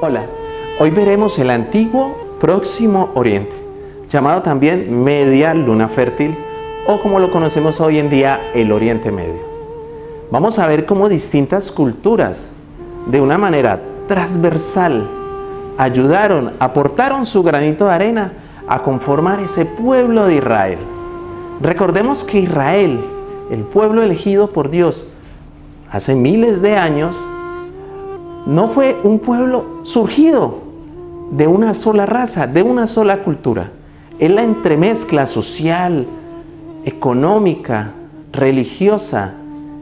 Hola, hoy veremos el antiguo Próximo Oriente, llamado también Media Luna Fértil o como lo conocemos hoy en día, el Oriente Medio. Vamos a ver cómo distintas culturas, de una manera transversal, aportaron su granito de arena a conformar ese pueblo de Israel. Recordemos que Israel, el pueblo elegido por Dios hace miles de años, no fue un pueblo surgido de una sola raza, de una sola cultura. Es la entremezcla social, económica, religiosa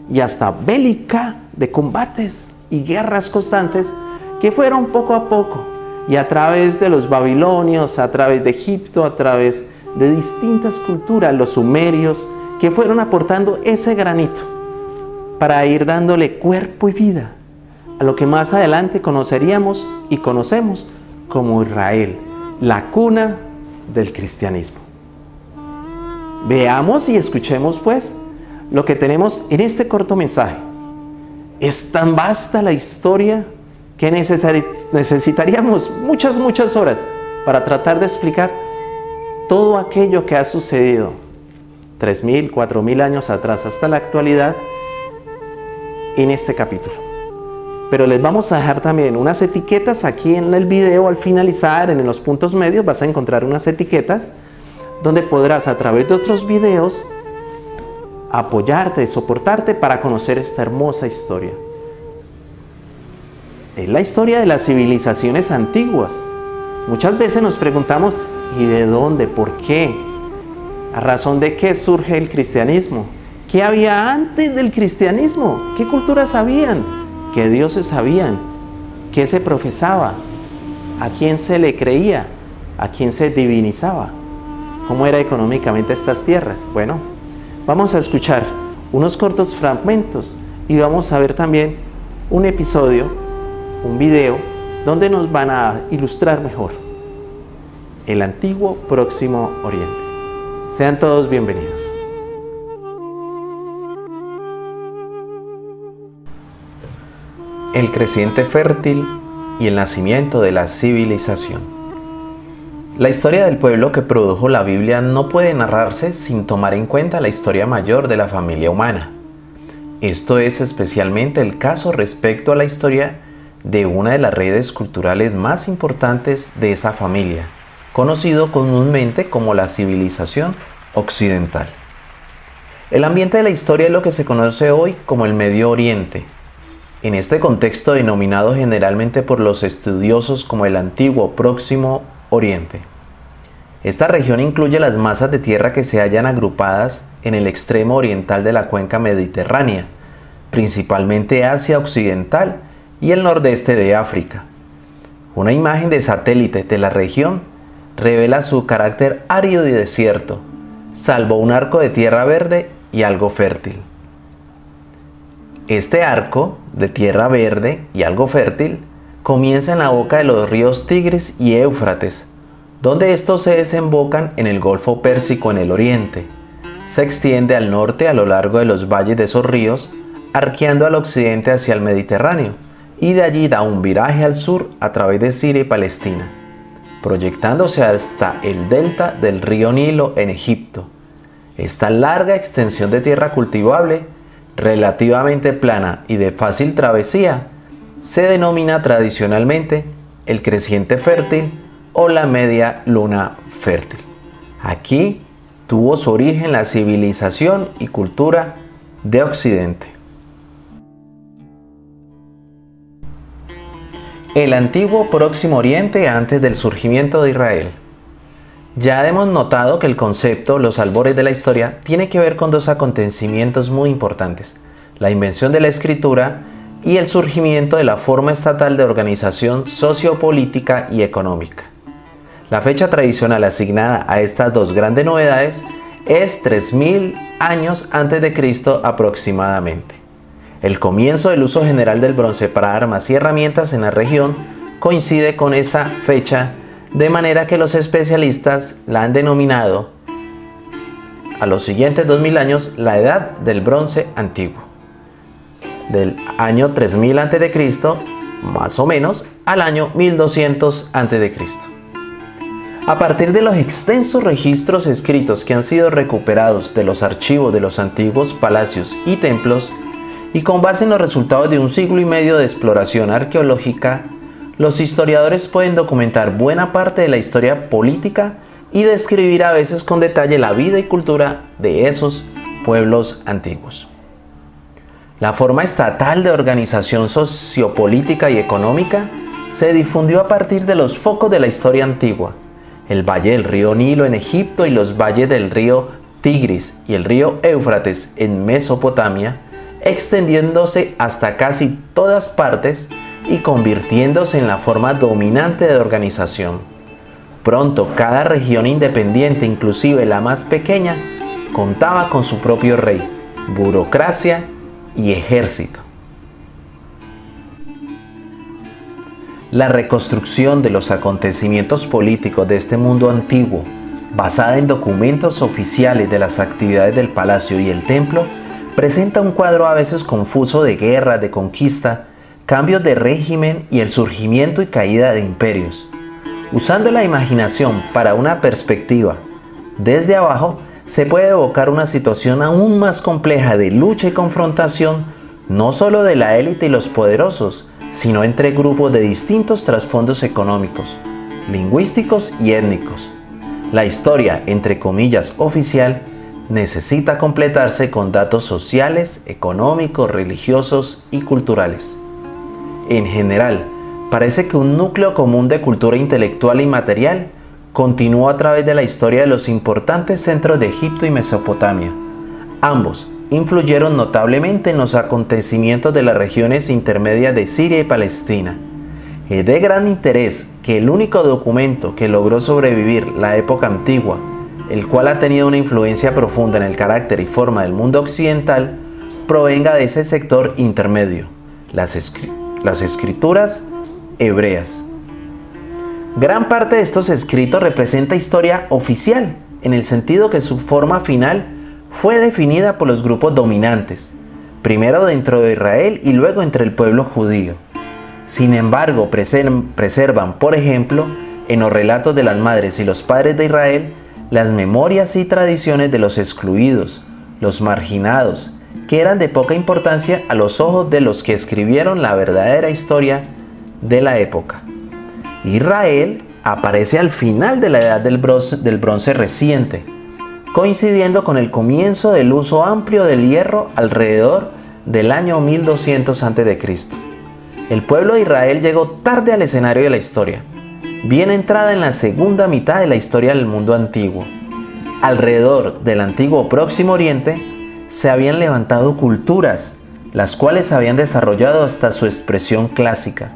y hasta bélica de combates y guerras constantes que fueron poco a poco y a través de los babilonios, a través de Egipto, a través de distintas culturas, los sumerios, que fueron aportando ese granito para ir dándole cuerpo y vida a lo que más adelante conoceríamos y conocemos como Israel, la cuna del cristianismo. Veamos y escuchemos pues lo que tenemos en este corto mensaje. Es tan vasta la historia que necesitaríamos muchas horas para tratar de explicar todo aquello que ha sucedido 3.000, 4.000 años atrás hasta la actualidad en este capítulo. Pero les vamos a dejar también unas etiquetas aquí en el video. Al finalizar, en los puntos medios, vas a encontrar unas etiquetas donde podrás a través de otros videos apoyarte, soportarte para conocer esta hermosa historia. Es la historia de las civilizaciones antiguas. Muchas veces nos preguntamos, ¿y de dónde? ¿Por qué? ¿A razón de qué surge el cristianismo? ¿Qué había antes del cristianismo? ¿Qué culturas habían? ¿Qué dioses habían? ¿Qué se profesaba? ¿A quién se le creía? ¿A quién se divinizaba? ¿Cómo era económicamente estas tierras? Bueno, vamos a escuchar unos cortos fragmentos y vamos a ver también un episodio, un video, donde nos van a ilustrar mejor el antiguo Próximo Oriente. Sean todos bienvenidos. El creciente fértil y el nacimiento de la civilización. La historia del pueblo que produjo la Biblia no puede narrarse sin tomar en cuenta la historia mayor de la familia humana. Esto es especialmente el caso respecto a la historia de una de las redes culturales más importantes de esa familia, conocido comúnmente como la civilización occidental. El ambiente de la historia es lo que se conoce hoy como el Medio Oriente. En este contexto denominado generalmente por los estudiosos como el antiguo Próximo Oriente. Esta región incluye las masas de tierra que se hallan agrupadas en el extremo oriental de la cuenca mediterránea, principalmente Asia Occidental y el nordeste de África. Una imagen de satélite de la región revela su carácter árido y desierto, salvo un arco de tierra verde y algo fértil. Este arco de tierra verde y algo fértil comienza en la boca de los ríos Tigris y Éufrates, donde estos se desembocan en el Golfo Pérsico en el oriente. Se extiende al norte a lo largo de los valles de esos ríos, arqueando al occidente hacia el Mediterráneo, y de allí da un viraje al sur a través de Siria y Palestina, proyectándose hasta el delta del río Nilo en Egipto. Esta larga extensión de tierra cultivable, relativamente plana y de fácil travesía, se denomina tradicionalmente el creciente fértil o la media luna fértil. Aquí tuvo su origen la civilización y cultura de Occidente. El antiguo Próximo Oriente antes del surgimiento de Israel. Ya hemos notado que el concepto, los albores de la historia, tiene que ver con dos acontecimientos muy importantes: la invención de la escritura y el surgimiento de la forma estatal de organización sociopolítica y económica. La fecha tradicional asignada a estas dos grandes novedades es 3.000 años antes de Cristo aproximadamente. El comienzo del uso general del bronce para armas y herramientas en la región coincide con esa fecha, de manera que los especialistas la han denominado a los siguientes 2000 años la edad del bronce antiguo. Del año 3000 a.C. más o menos al año 1200 a.C. A partir de los extensos registros escritos que han sido recuperados de los archivos de los antiguos palacios y templos, y con base en los resultados de un siglo y medio de exploración arqueológica, los historiadores pueden documentar buena parte de la historia política y describir a veces con detalle la vida y cultura de esos pueblos antiguos. La forma estatal de organización sociopolítica y económica se difundió a partir de los focos de la historia antigua: el valle del río Nilo en Egipto y los valles del río Tigris y el río Éufrates en Mesopotamia, extendiéndose hasta casi todas partes y convirtiéndose en la forma dominante de organización. Pronto cada región independiente, inclusive la más pequeña, contaba con su propio rey, burocracia y ejército. La reconstrucción de los acontecimientos políticos de este mundo antiguo, basada en documentos oficiales de las actividades del palacio y el templo, presenta un cuadro a veces confuso de guerras, de conquista, cambios de régimen y el surgimiento y caída de imperios. Usando la imaginación para una perspectiva desde abajo, se puede evocar una situación aún más compleja de lucha y confrontación, no solo de la élite y los poderosos, sino entre grupos de distintos trasfondos económicos, lingüísticos y étnicos. La historia, entre comillas, oficial, necesita completarse con datos sociales, económicos, religiosos y culturales. En general, parece que un núcleo común de cultura intelectual y material continuó a través de la historia de los importantes centros de Egipto y Mesopotamia. Ambos influyeron notablemente en los acontecimientos de las regiones intermedias de Siria y Palestina. Es de gran interés que el único documento que logró sobrevivir la época antigua, el cual ha tenido una influencia profunda en el carácter y forma del mundo occidental, provenga de ese sector intermedio, las escrituras hebreas. Gran parte de estos escritos representa historia oficial, en el sentido que su forma final fue definida por los grupos dominantes, primero dentro de Israel y luego entre el pueblo judío. Sin embargo, preservan, por ejemplo, en los relatos de las madres y los padres de Israel, las memorias y tradiciones de los excluidos, los marginados, que eran de poca importancia a los ojos de los que escribieron la verdadera historia de la época. Israel aparece al final de la edad del bronce reciente, coincidiendo con el comienzo del uso amplio del hierro alrededor del año 1200 a.C. El pueblo de Israel llegó tarde al escenario de la historia, bien entrada en la segunda mitad de la historia del mundo antiguo. Alrededor del antiguo Próximo Oriente se habían levantado culturas, las cuales se habían desarrollado hasta su expresión clásica,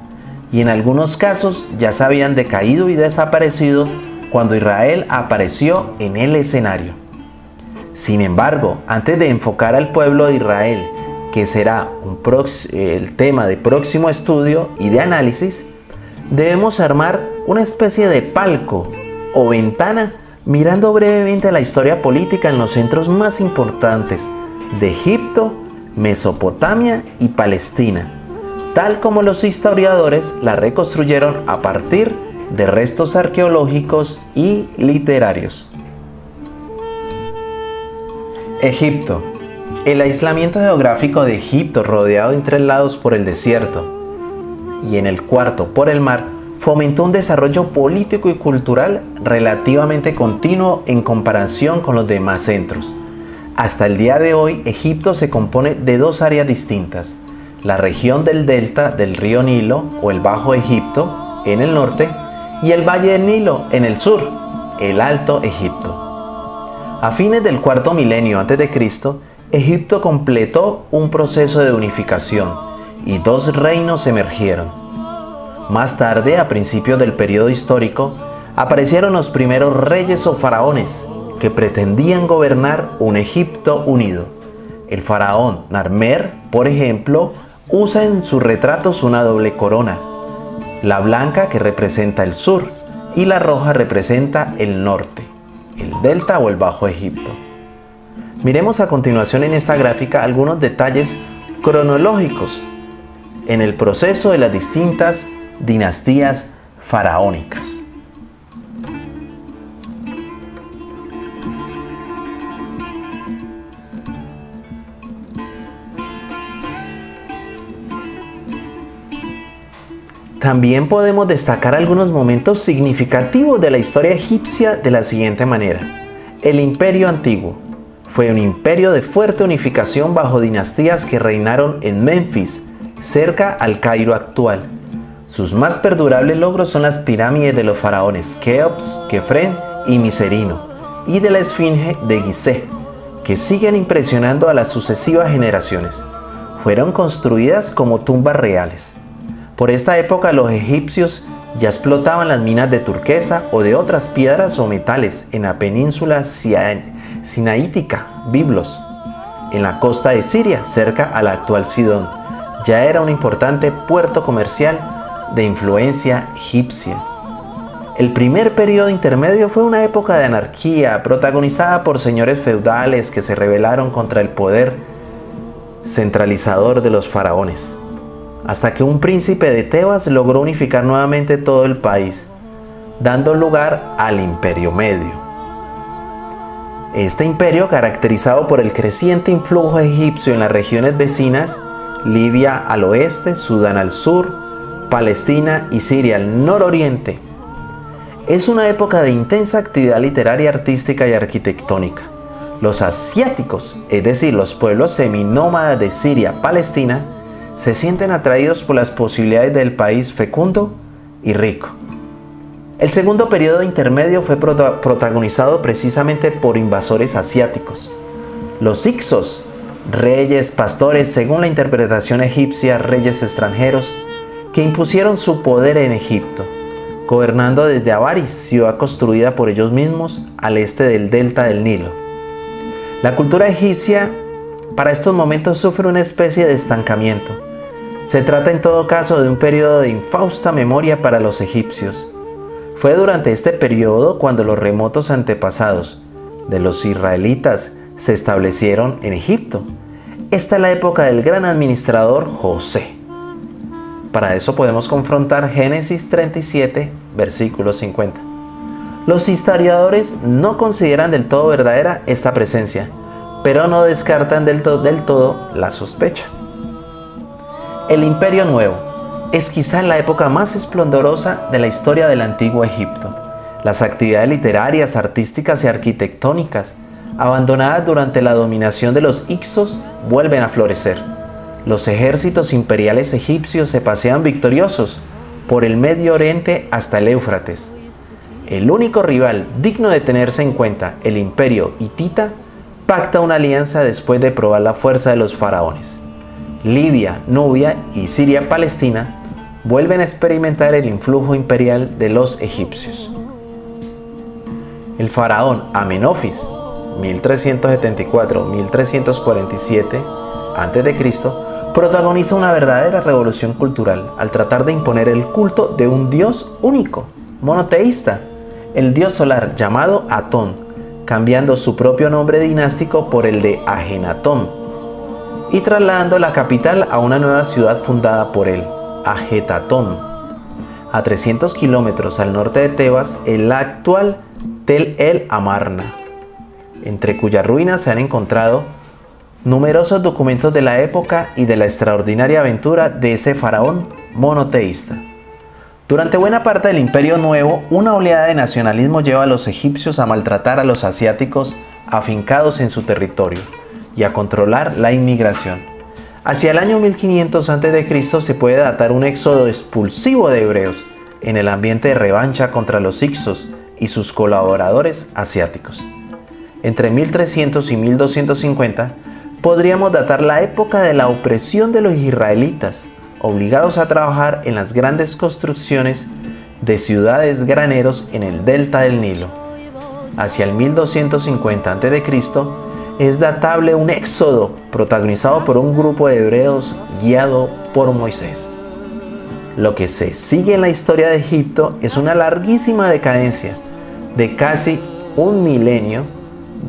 y en algunos casos ya se habían decaído y desaparecido cuando Israel apareció en el escenario. Sin embargo, antes de enfocar al pueblo de Israel, que será el tema de próximo estudio y de análisis, debemos armar una especie de palco o ventana mirando brevemente la historia política en los centros más importantes de Egipto, Mesopotamia y Palestina, tal como los historiadores la reconstruyeron a partir de restos arqueológicos y literarios. Egipto. El aislamiento geográfico de Egipto, rodeado en 3 lados por el desierto y en el cuarto por el mar, fomentó un desarrollo político y cultural relativamente continuo en comparación con los demás centros. Hasta el día de hoy, Egipto se compone de 2 áreas distintas: la región del delta del río Nilo o el Bajo Egipto en el norte y el Valle del Nilo en el sur, el Alto Egipto. A fines del cuarto milenio a.C., Egipto completó un proceso de unificación y 2 reinos emergieron. Más tarde, a principios del periodo histórico, aparecieron los primeros reyes o faraones que pretendían gobernar un Egipto unido. El faraón Narmer, por ejemplo, usa en sus retratos una doble corona, la blanca que representa el sur y la roja representa el norte, el delta o el Bajo Egipto. Miremos a continuación en esta gráfica algunos detalles cronológicos en el proceso de las distintas dinastías faraónicas. También podemos destacar algunos momentos significativos de la historia egipcia de la siguiente manera. El Imperio Antiguo fue un imperio de fuerte unificación bajo dinastías que reinaron en Memphis, cerca al Cairo actual. Sus más perdurables logros son las pirámides de los faraones Keops, Kefren y Miserino, y de la Esfinge de Gizeh, que siguen impresionando a las sucesivas generaciones. Fueron construidas como tumbas reales. Por esta época los egipcios ya explotaban las minas de turquesa o de otras piedras o metales en la península sinaítica, Biblos, en la costa de Siria, cerca a la actual Sidón. Ya era un importante puerto comercial de influencia egipcia. El primer periodo intermedio fue una época de anarquía protagonizada por señores feudales que se rebelaron contra el poder centralizador de los faraones, hasta que un príncipe de Tebas logró unificar nuevamente todo el país, dando lugar al Imperio Medio. Este imperio, caracterizado por el creciente influjo egipcio en las regiones vecinas, Libia al oeste, Sudán al sur, Palestina y Siria al nororiente, es una época de intensa actividad literaria, artística y arquitectónica. Los asiáticos, es decir, los pueblos seminómadas de Siria, Palestina, se sienten atraídos por las posibilidades del país fecundo y rico. El segundo periodo intermedio fue protagonizado precisamente por invasores asiáticos. Los Hyksos, reyes, pastores, según la interpretación egipcia, reyes extranjeros, que impusieron su poder en Egipto, gobernando desde Avaris, ciudad construida por ellos mismos al este del delta del Nilo. La cultura egipcia para estos momentos sufre una especie de estancamiento. Se trata en todo caso de un periodo de infausta memoria para los egipcios. Fue durante este periodo cuando los remotos antepasados de los israelitas se establecieron en Egipto. Esta es la época del gran administrador José. Para eso podemos confrontar Génesis 37, versículo 50. Los historiadores no consideran del todo verdadera esta presencia, pero no descartan del todo la sospecha. El Imperio Nuevo es quizá la época más esplendorosa de la historia del antiguo Egipto. Las actividades literarias, artísticas y arquitectónicas, abandonadas durante la dominación de los Hyksos, vuelven a florecer. Los ejércitos imperiales egipcios se pasean victoriosos por el Medio Oriente hasta el Éufrates. El único rival digno de tenerse en cuenta, el imperio hitita, pacta una alianza después de probar la fuerza de los faraones. Libia, Nubia y Siria-Palestina vuelven a experimentar el influjo imperial de los egipcios. El faraón Amenofis, 1374-1347 a.C., protagoniza una verdadera revolución cultural al tratar de imponer el culto de un dios único, monoteísta, el dios solar llamado Atón, cambiando su propio nombre dinástico por el de Ajenatón y trasladando la capital a una nueva ciudad fundada por él, Ajetatón, a 300 kilómetros al norte de Tebas, en la actual Tel el Amarna, entre cuyas ruinas se han encontrado numerosos documentos de la época y de la extraordinaria aventura de ese faraón monoteísta. Durante buena parte del Imperio Nuevo, una oleada de nacionalismo lleva a los egipcios a maltratar a los asiáticos afincados en su territorio y a controlar la inmigración. Hacia el año 1500 a.C. se puede datar un éxodo expulsivo de hebreos en el ambiente de revancha contra los Hyksos y sus colaboradores asiáticos. Entre 1300 y 1250 podríamos datar la época de la opresión de los israelitas, obligados a trabajar en las grandes construcciones de ciudades graneros en el delta del Nilo. Hacia el 1250 a.C. es datable un éxodo protagonizado por un grupo de hebreos guiado por Moisés. Lo que se sigue en la historia de Egipto es una larguísima decadencia de casi un milenio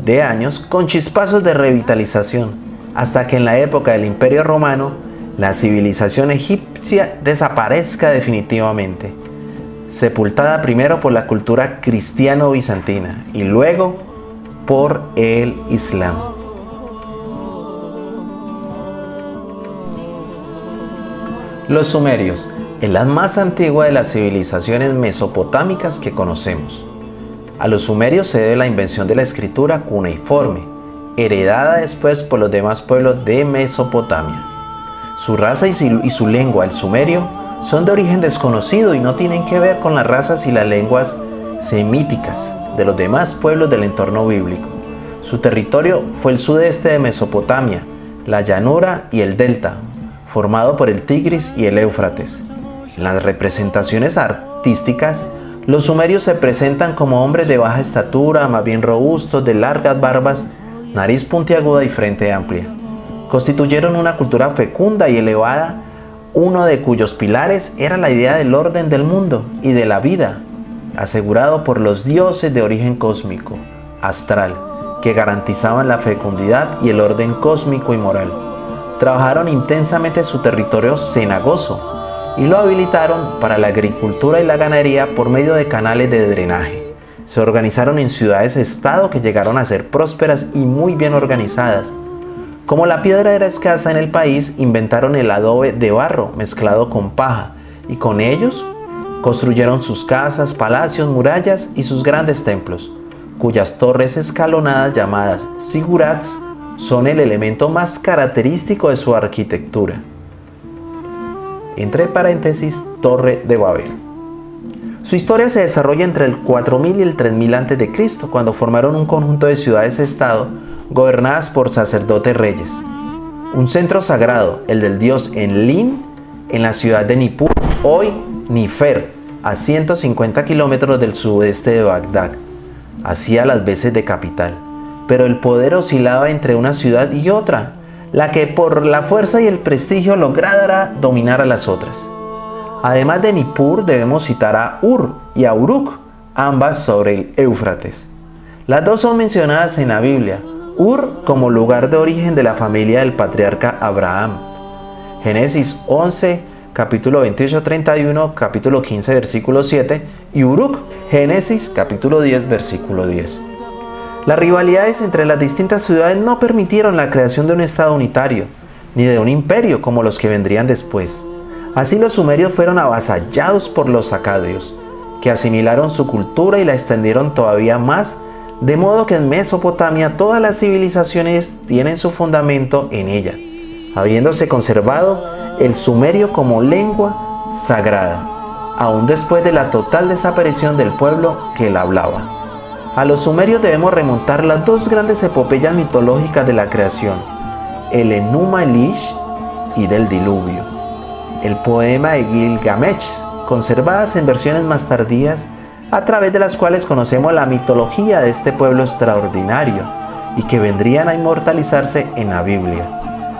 de años con chispazos de revitalización, hasta que en la época del Imperio Romano la civilización egipcia desaparezca definitivamente, sepultada primero por la cultura cristiano-bizantina y luego por el Islam. Los sumerios es la más antigua de las civilizaciones mesopotámicas que conocemos. A los sumerios se debe la invención de la escritura cuneiforme, heredada después por los demás pueblos de Mesopotamia. Su raza y su lengua, el sumerio, son de origen desconocido y no tienen que ver con las razas y las lenguas semíticas de los demás pueblos del entorno bíblico. Su territorio fue el sudeste de Mesopotamia, la llanura y el delta, formado por el Tigris y el Éufrates. En las representaciones artísticas, los sumerios se presentan como hombres de baja estatura, más bien robustos, de largas barbas, nariz puntiaguda y frente amplia. Constituyeron una cultura fecunda y elevada, uno de cuyos pilares era la idea del orden del mundo y de la vida, asegurado por los dioses de origen cósmico, astral, que garantizaban la fecundidad y el orden cósmico y moral. Trabajaron intensamente su territorio cenagoso y lo habilitaron para la agricultura y la ganadería por medio de canales de drenaje. Se organizaron en ciudades-estado que llegaron a ser prósperas y muy bien organizadas. Como la piedra era escasa en el país, inventaron el adobe de barro mezclado con paja y con ellos construyeron sus casas, palacios, murallas y sus grandes templos, cuyas torres escalonadas llamadas zigurats son el elemento más característico de su arquitectura. Entre paréntesis, Torre de Babel. Su historia se desarrolla entre el 4000 y el 3000 a.C., cuando formaron un conjunto de ciudades-estado gobernadas por sacerdotes reyes. Un centro sagrado, el del dios Enlil, en la ciudad de Nippur, hoy Nifer, a 150 kilómetros del sudeste de Bagdad, hacía las veces de capital, pero el poder oscilaba entre una ciudad y otra, la que por la fuerza y el prestigio lograra dominar a las otras. Además de Nippur, debemos citar a Ur y a Uruk, ambas sobre el Éufrates. Las dos son mencionadas en la Biblia, Ur como lugar de origen de la familia del patriarca Abraham. Génesis 11, capítulo 28-31, capítulo 15, versículo 7, y Uruk, Génesis capítulo 10, versículo 10. Las rivalidades entre las distintas ciudades no permitieron la creación de un estado unitario, ni de un imperio como los que vendrían después. Así los sumerios fueron avasallados por los acadios, que asimilaron su cultura y la extendieron todavía más, de modo que en Mesopotamia todas las civilizaciones tienen su fundamento en ella, habiéndose conservado el sumerio como lengua sagrada, aún después de la total desaparición del pueblo que la hablaba. A los sumerios debemos remontar las dos grandes epopeyas mitológicas de la creación, el Enuma Elish y del diluvio, el poema de Gilgamesh, conservadas en versiones más tardías, a través de las cuales conocemos la mitología de este pueblo extraordinario y que vendrían a inmortalizarse en la Biblia,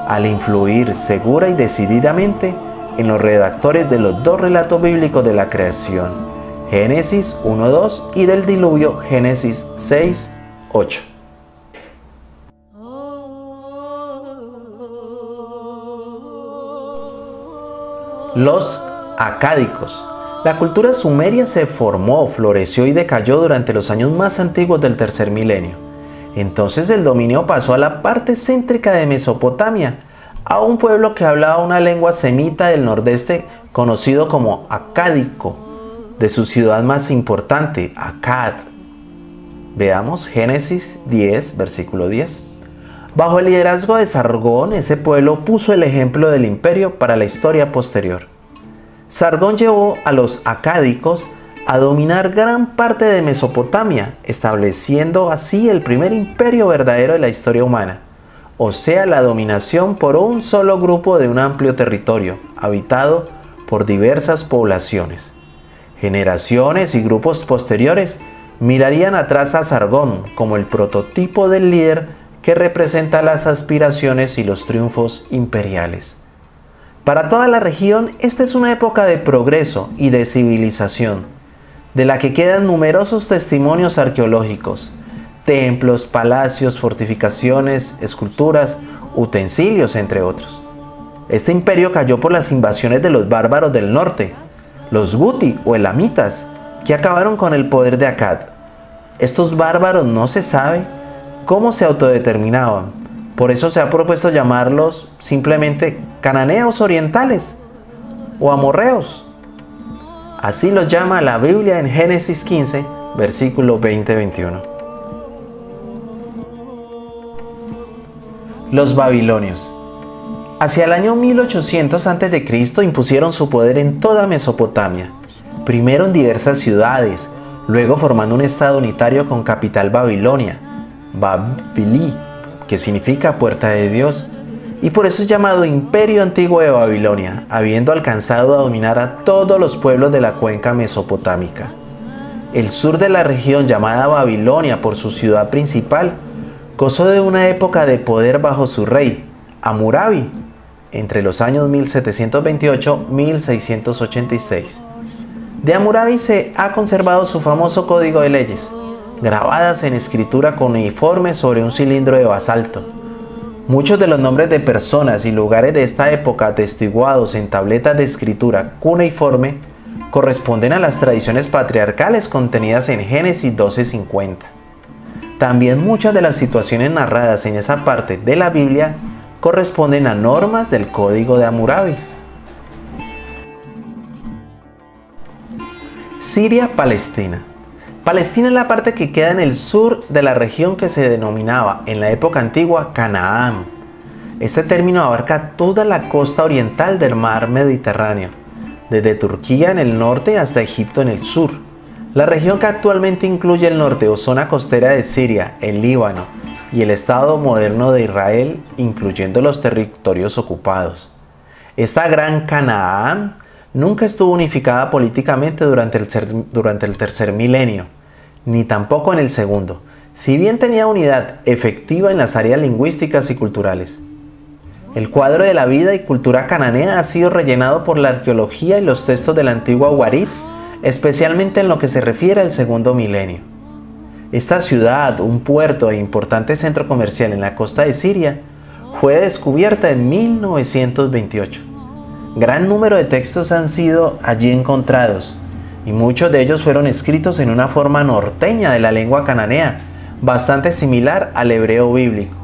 al influir segura y decididamente en los redactores de los dos relatos bíblicos de la creación, Génesis 1:2 y del diluvio, Génesis 6:8. Los acádicos. La cultura sumeria se formó, floreció y decayó durante los años más antiguos del tercer milenio. Entonces el dominio pasó a la parte céntrica de Mesopotamia, a un pueblo que hablaba una lengua semita del nordeste conocido como acádico, de su ciudad más importante, Akkad. Veamos Génesis 10, versículo 10. Bajo el liderazgo de Sargón, ese pueblo puso el ejemplo del imperio para la historia posterior. Sargón llevó a los acádicos a dominar gran parte de Mesopotamia, estableciendo así el primer imperio verdadero de la historia humana, o sea, la dominación por un solo grupo de un amplio territorio, habitado por diversas poblaciones. Generaciones y grupos posteriores mirarían atrás a Sargón como el prototipo del líder que representa las aspiraciones y los triunfos imperiales. Para toda la región, esta es una época de progreso y de civilización, de la que quedan numerosos testimonios arqueológicos, templos, palacios, fortificaciones, esculturas, utensilios, entre otros. Este imperio cayó por las invasiones de los bárbaros del norte, los guti o elamitas, que acabaron con el poder de Akkad. Estos bárbaros no se sabe cómo se autodeterminaban, por eso se ha propuesto llamarlos simplemente cananeos orientales o amorreos. Así los llama la Biblia en Génesis 15, versículo 20-21. Los babilonios. Hacia el año 1800 a.C. impusieron su poder en toda Mesopotamia, primero en diversas ciudades, luego formando un estado unitario con capital Babilonia, Bab-Bili, que significa puerta de Dios, y por eso es llamado Imperio Antiguo de Babilonia, habiendo alcanzado a dominar a todos los pueblos de la cuenca mesopotámica. El sur de la región, llamada Babilonia por su ciudad principal, gozó de una época de poder bajo su rey, Hammurabi, entre los años 1728-1686. De Hammurabi se ha conservado su famoso código de leyes, grabadas en escritura cuneiforme sobre un cilindro de basalto. Muchos de los nombres de personas y lugares de esta época atestiguados en tabletas de escritura cuneiforme corresponden a las tradiciones patriarcales contenidas en Génesis 12:50. También muchas de las situaciones narradas en esa parte de la Biblia corresponden a normas del Código de Hammurabi. Siria-Palestina. Palestina es la parte que queda en el sur de la región que se denominaba en la época antigua Canaán. Este término abarca toda la costa oriental del mar Mediterráneo, desde Turquía en el norte hasta Egipto en el sur. La región que actualmente incluye el norte o zona costera de Siria, el Líbano y el Estado moderno de Israel, incluyendo los territorios ocupados. Esta gran Canaán nunca estuvo unificada políticamente durante el tercer milenio, ni tampoco en el segundo, si bien tenía unidad efectiva en las áreas lingüísticas y culturales. El cuadro de la vida y cultura cananea ha sido rellenado por la arqueología y los textos de la antigua Ugarit, especialmente en lo que se refiere al segundo milenio. Esta ciudad, un puerto e importante centro comercial en la costa de Siria, fue descubierta en 1928. Gran número de textos han sido allí encontrados, y muchos de ellos fueron escritos en una forma norteña de la lengua cananea, bastante similar al hebreo bíblico.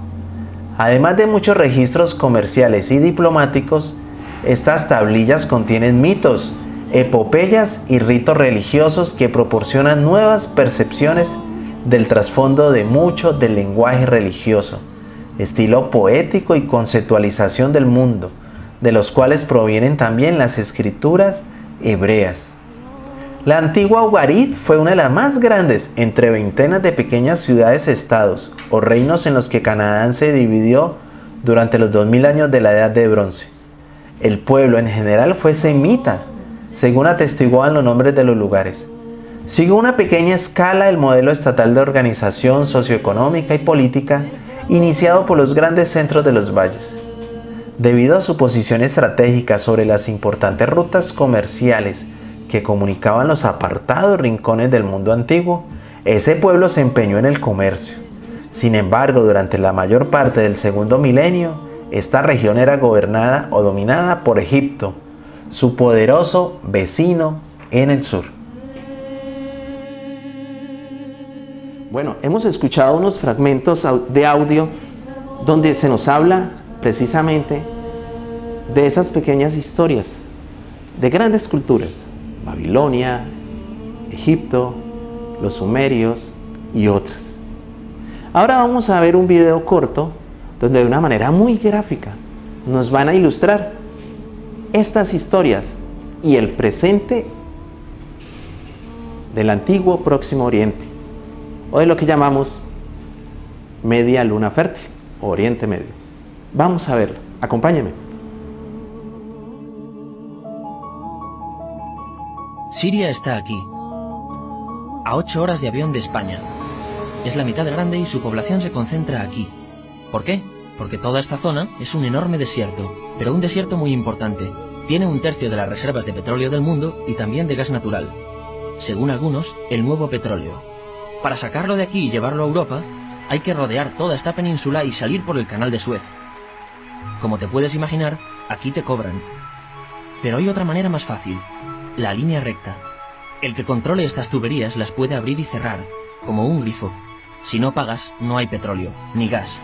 Además de muchos registros comerciales y diplomáticos, estas tablillas contienen mitos, epopeyas y ritos religiosos que proporcionan nuevas percepciones del trasfondo de mucho del lenguaje religioso, estilo poético y conceptualización del mundo, de los cuales provienen también las escrituras hebreas. La antigua Ugarit fue una de las más grandes entre veintenas de pequeñas ciudades-estados o reinos en los que Canaán se dividió durante los 2000 años de la Edad de Bronce. El pueblo en general fue semita, según atestiguaban los nombres de los lugares. Siguió una pequeña escala el modelo estatal de organización socioeconómica y política iniciado por los grandes centros de los valles. Debido a su posición estratégica sobre las importantes rutas comerciales que comunicaban los apartados rincones del mundo antiguo, ese pueblo se empeñó en el comercio. Sin embargo, durante la mayor parte del segundo milenio, esta región era gobernada o dominada por Egipto, su poderoso vecino en el sur. Bueno, hemos escuchado unos fragmentos de audio donde se nos habla precisamente de esas pequeñas historias de grandes culturas, Babilonia, Egipto, los sumerios y otras. Ahora vamos a ver un video corto donde de una manera muy gráfica nos van a ilustrar estas historias y el presente del antiguo Próximo Oriente, o de lo que llamamos Media Luna Fértil o Oriente Medio. Vamos a verlo, acompáñenme. Siria está aquí, a 8 horas de avión de España. Es la mitad de grande y su población se concentra aquí. ¿Por qué? Porque toda esta zona es un enorme desierto, pero un desierto muy importante. Tiene 1/3 de las reservas de petróleo del mundo y también de gas natural. Según algunos, el nuevo petróleo. Para sacarlo de aquí y llevarlo a Europa, hay que rodear toda esta península y salir por el canal de Suez. Como te puedes imaginar, aquí te cobran. Pero hay otra manera más fácil, la línea recta. El que controle estas tuberías las puede abrir y cerrar, como un grifo. Si no pagas, no hay petróleo, ni gas.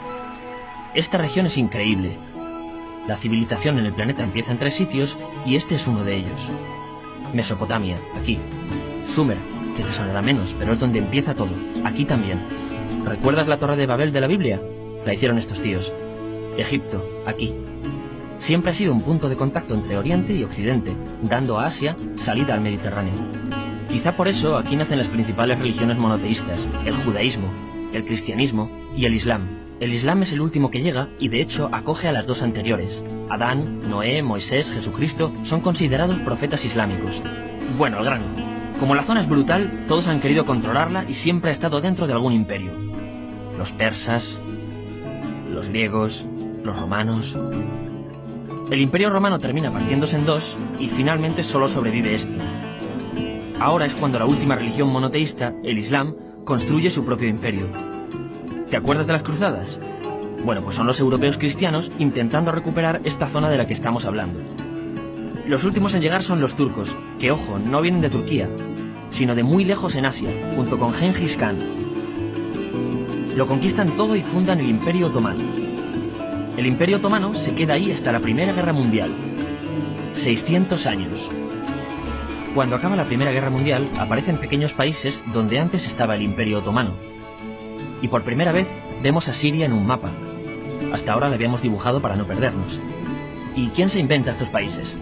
Esta región es increíble. La civilización en el planeta empieza en 3 sitios y este es uno de ellos. Mesopotamia, aquí. Sumer, que te sonará menos, pero es donde empieza todo, aquí también. ¿Recuerdas la Torre de Babel de la Biblia? La hicieron estos tíos. Egipto, aquí. Siempre ha sido un punto de contacto entre Oriente y Occidente, dando a Asia salida al Mediterráneo. Quizá por eso aquí nacen las principales religiones monoteístas, el judaísmo, el cristianismo y el islam. El islam es el último que llega y de hecho acoge a las 2 anteriores. Adán, Noé, Moisés, Jesucristo son considerados profetas islámicos. Bueno, al grano. Como la zona es brutal, todos han querido controlarla y siempre ha estado dentro de algún imperio. Los persas, los griegos, los romanos. El imperio romano termina partiéndose en 2 y finalmente solo sobrevive este. Ahora es cuando la última religión monoteísta, el islam, construye su propio imperio. ¿Te acuerdas de las cruzadas? Bueno, pues son los europeos cristianos intentando recuperar esta zona de la que estamos hablando. Los últimos en llegar son los turcos, que ojo, no vienen de Turquía, sino de muy lejos en Asia, junto con Gengis Khan. Lo conquistan todo y fundan el Imperio Otomano. El Imperio Otomano se queda ahí hasta la Primera Guerra Mundial. 600 años. Cuando acaba la Primera Guerra Mundial, aparecen pequeños países donde antes estaba el Imperio Otomano. Y por primera vez vemos a Siria en un mapa. Hasta ahora la habíamos dibujado para no perdernos. ¿Y quién se inventa estos países?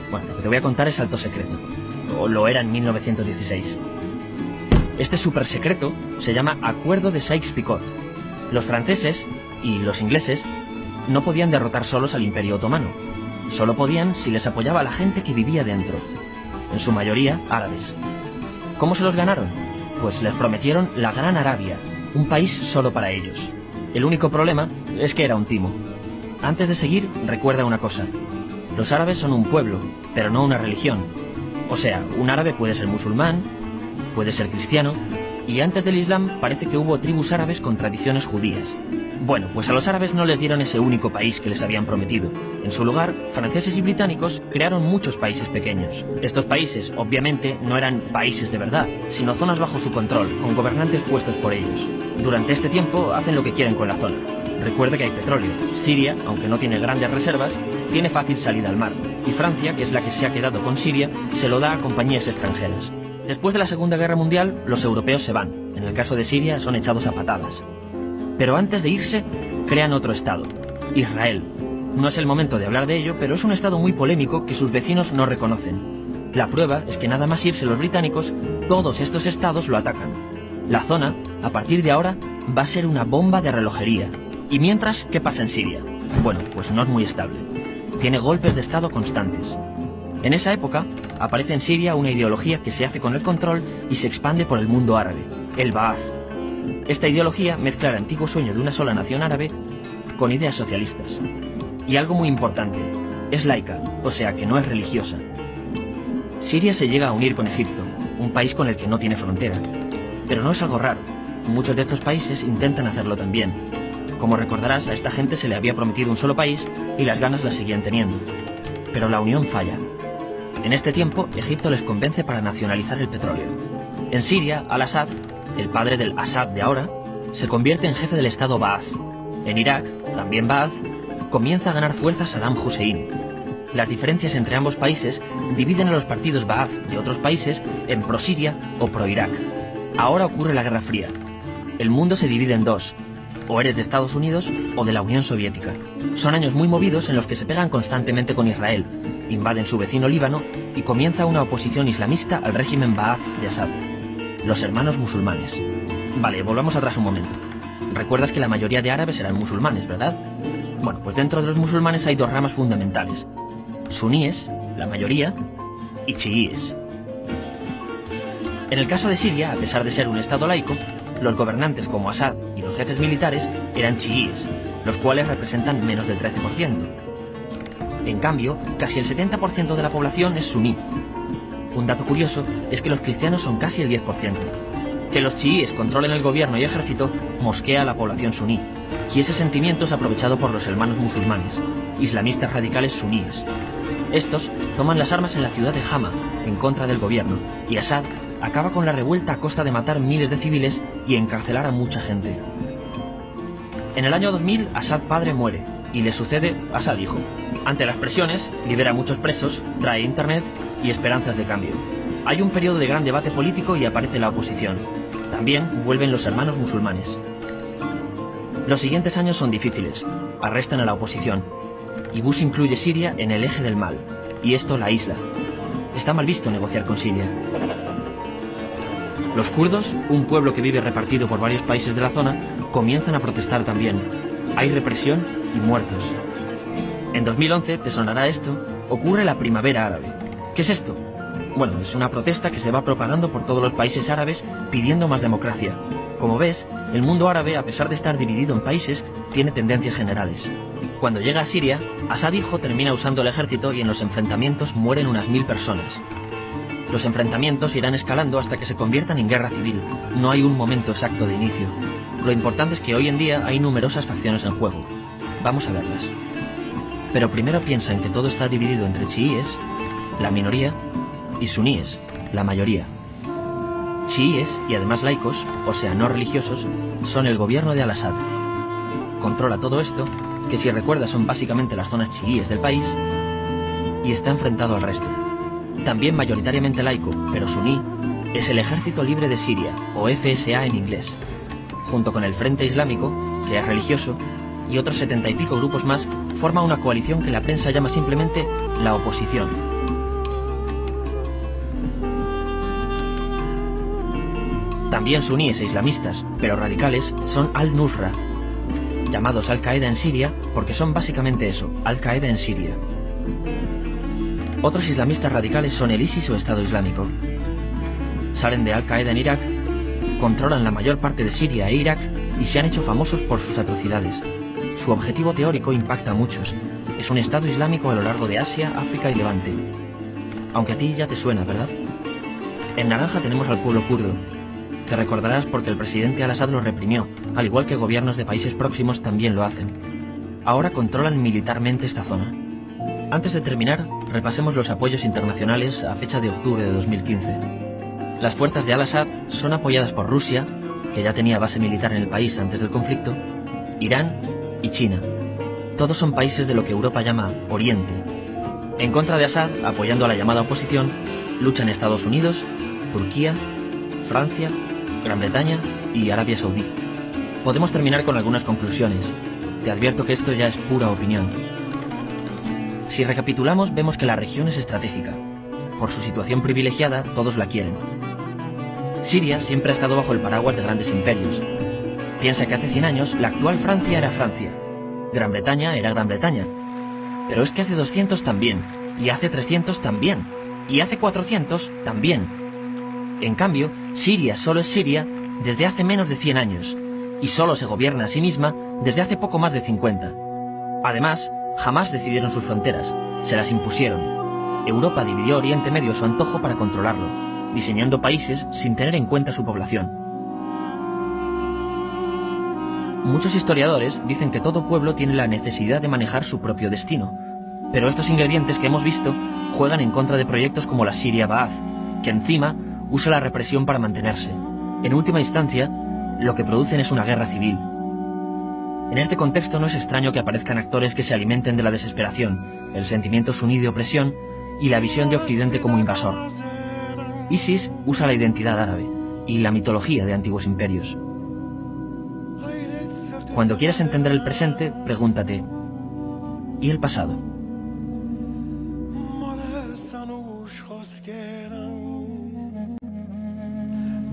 Bueno, lo que te voy a contar es alto secreto. O lo era en 1916. Este súper secreto se llama Acuerdo de Sykes-Picot. Los franceses y los ingleses no podían derrotar solos al Imperio Otomano. Solo podían si les apoyaba la gente que vivía dentro. En su mayoría árabes. ¿Cómo se los ganaron? Pues les prometieron la Gran Arabia, un país solo para ellos. El único problema es que era un timo. Antes de seguir, recuerda una cosa. Los árabes son un pueblo, pero no una religión. O sea, un árabe puede ser musulmán, puede ser cristiano, y antes del Islam parece que hubo tribus árabes con tradiciones judías. Bueno, pues a los árabes no les dieron ese único país que les habían prometido. En su lugar, franceses y británicos crearon muchos países pequeños. Estos países, obviamente, no eran países de verdad, sino zonas bajo su control, con gobernantes puestos por ellos. Durante este tiempo hacen lo que quieren con la zona. Recuerda que hay petróleo. Siria, aunque no tiene grandes reservas, tiene fácil salida al mar. Y Francia, que es la que se ha quedado con Siria, se lo da a compañías extranjeras. Después de la Segunda Guerra Mundial, los europeos se van. En el caso de Siria, son echados a patadas. Pero antes de irse, crean otro estado, Israel. No es el momento de hablar de ello, pero es un estado muy polémico que sus vecinos no reconocen. La prueba es que nada más irse los británicos, todos estos estados lo atacan. La zona, a partir de ahora, va a ser una bomba de relojería. Y mientras, ¿qué pasa en Siria? Bueno, pues no es muy estable. Tiene golpes de estado constantes. En esa época, aparece en Siria una ideología que se hace con el control y se expande por el mundo árabe, el Ba'ath. Esta ideología mezcla el antiguo sueño de una sola nación árabe con ideas socialistas. Y algo muy importante, es laica, o sea que no es religiosa. Siria se llega a unir con Egipto, un país con el que no tiene frontera. Pero no es algo raro, muchos de estos países intentan hacerlo también. Como recordarás, a esta gente se le había prometido un solo país y las ganas las seguían teniendo. Pero la unión falla. En este tiempo, Egipto les convence para nacionalizar el petróleo. En Siria, Al-Assad, el padre del Assad de ahora, se convierte en jefe del estado Ba'ath. En Irak, también Ba'ath, comienza a ganar fuerza Saddam Hussein. Las diferencias entre ambos países dividen a los partidos Ba'ath de otros países en pro-Siria o pro-Irak. Ahora ocurre la Guerra Fría. El mundo se divide en 2. O eres de Estados Unidos o de la Unión Soviética. Son años muy movidos en los que se pegan constantemente con Israel, invaden su vecino Líbano y comienza una oposición islamista al régimen Ba'ath de Assad. Los hermanos musulmanes. Vale, volvamos atrás un momento. Recuerdas que la mayoría de árabes eran musulmanes, ¿verdad? Bueno, pues dentro de los musulmanes hay 2 ramas fundamentales. Suníes, la mayoría, y chiíes. En el caso de Siria, a pesar de ser un estado laico, los gobernantes como Assad y los jefes militares eran chiíes, los cuales representan menos del 13%. En cambio, casi el 70% de la población es suní. Un dato curioso es que los cristianos son casi el 10%. Que los chiíes controlen el gobierno y ejército mosquea a la población suní. y ese sentimiento es aprovechado por los hermanos musulmanes, islamistas radicales suníes. Estos toman las armas en la ciudad de Hama, en contra del gobierno, y Assad acaba con la revuelta a costa de matar miles de civiles y encarcelar a mucha gente. En el año 2000, Assad padre muere, y le sucede Assad hijo. Ante las presiones, libera a muchos presos, trae internet y esperanzas de cambio. Hay un periodo de gran debate político y aparece la oposición. También vuelven los hermanos musulmanes. Los siguientes años son difíciles. Arrestan a la oposición. Y Bush incluye Siria en el eje del mal, y esto la aísla. Está mal visto negociar con Siria. Los kurdos, un pueblo que vive repartido por varios países de la zona, comienzan a protestar también. Hay represión y muertos. En 2011, te sonará esto, ocurre la Primavera Árabe. ¿Qué es esto? Bueno, es una protesta que se va propagando por todos los países árabes pidiendo más democracia. Como ves, el mundo árabe, a pesar de estar dividido en países, tiene tendencias generales. Cuando llega a Siria, Assad hijo termina usando el ejército y en los enfrentamientos mueren unas 1000 personas. Los enfrentamientos irán escalando hasta que se conviertan en guerra civil. No hay un momento exacto de inicio. Lo importante es que hoy en día hay numerosas facciones en juego. Vamos a verlas. Pero primero piensa en que todo está dividido entre chiíes, la minoría, y suníes, la mayoría. Chiíes, y además laicos, o sea, no religiosos, son el gobierno de Al-Assad. Controla todo esto, que si recuerdas son básicamente las zonas chiíes del país, y está enfrentado al resto. También mayoritariamente laico, pero suní, es el Ejército Libre de Siria, o FSA en inglés, junto con el Frente Islámico, que es religioso, y otros 70 y pico grupos más, forma una coalición que la prensa llama simplemente la oposición. También suníes e islamistas, pero radicales, son Al-Nusra, llamados Al-Qaeda en Siria porque son básicamente eso, Al-Qaeda en Siria. Otros islamistas radicales son el ISIS o Estado Islámico. Salen de Al-Qaeda en Irak, controlan la mayor parte de Siria e Irak y se han hecho famosos por sus atrocidades. Su objetivo teórico impacta a muchos. Es un Estado Islámico a lo largo de Asia, África y Levante. Aunque a ti ya te suena, ¿verdad? En naranja tenemos al pueblo kurdo, que recordarás porque el presidente Al-Assad lo reprimió, al igual que gobiernos de países próximos también lo hacen. Ahora controlan militarmente esta zona. Antes de terminar, repasemos los apoyos internacionales a fecha de octubre de 2015. Las fuerzas de Al-Assad son apoyadas por Rusia, que ya tenía base militar en el país antes del conflicto, Irán y China. Todos son países de lo que Europa llama Oriente. En contra de Assad, apoyando a la llamada oposición, luchan Estados Unidos, Turquía, Francia, Gran Bretaña y Arabia Saudí. Podemos terminar con algunas conclusiones. Te advierto que esto ya es pura opinión. Si recapitulamos, vemos que la región es estratégica. Por su situación privilegiada, todos la quieren. Siria siempre ha estado bajo el paraguas de grandes imperios. Piensa que hace 100 años la actual Francia era Francia. Gran Bretaña era Gran Bretaña. Pero es que hace 200 también, y hace 300 también, y hace 400 también. En cambio, Siria solo es Siria desde hace menos de 100 años, y solo se gobierna a sí misma desde hace poco más de 50. Además, jamás decidieron sus fronteras, se las impusieron. Europa dividió Oriente Medio a su antojo para controlarlo, diseñando países sin tener en cuenta su población. Muchos historiadores dicen que todo pueblo tiene la necesidad de manejar su propio destino, pero estos ingredientes que hemos visto juegan en contra de proyectos como la Siria Ba'ath, que encima usa la represión para mantenerse. En última instancia, lo que producen es una guerra civil. En este contexto no es extraño que aparezcan actores que se alimenten de la desesperación, el sentimiento suní de opresión y la visión de Occidente como invasor. ISIS usa la identidad árabe y la mitología de antiguos imperios. Cuando quieras entender el presente, pregúntate, ¿y el pasado?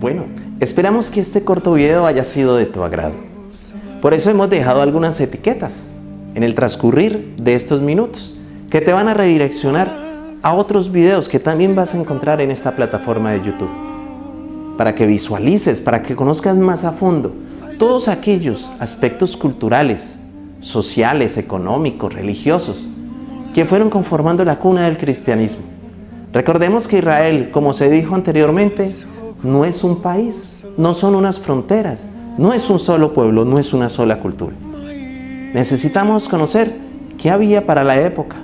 Bueno, esperamos que este corto video haya sido de tu agrado. Por eso hemos dejado algunas etiquetas en el transcurrir de estos minutos que te van a redireccionar a otros videos que también vas a encontrar en esta plataforma de YouTube, para que visualices, para que conozcas más a fondo todos aquellos aspectos culturales, sociales, económicos, religiosos que fueron conformando la cuna del cristianismo. Recordemos que Israel, como se dijo anteriormente, no es un país, no son unas fronteras, no es un solo pueblo, no es una sola cultura. Necesitamos conocer qué había para la época,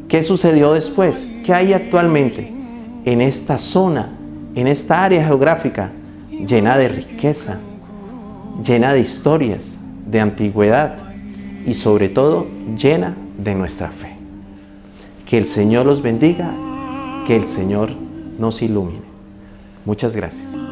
qué sucedió después, qué hay actualmente en esta zona, en esta área geográfica llena de riqueza, llena de historias, de antigüedad y sobre todo llena de nuestra fe. Que el Señor los bendiga, que el Señor nos ilumine. Muchas gracias.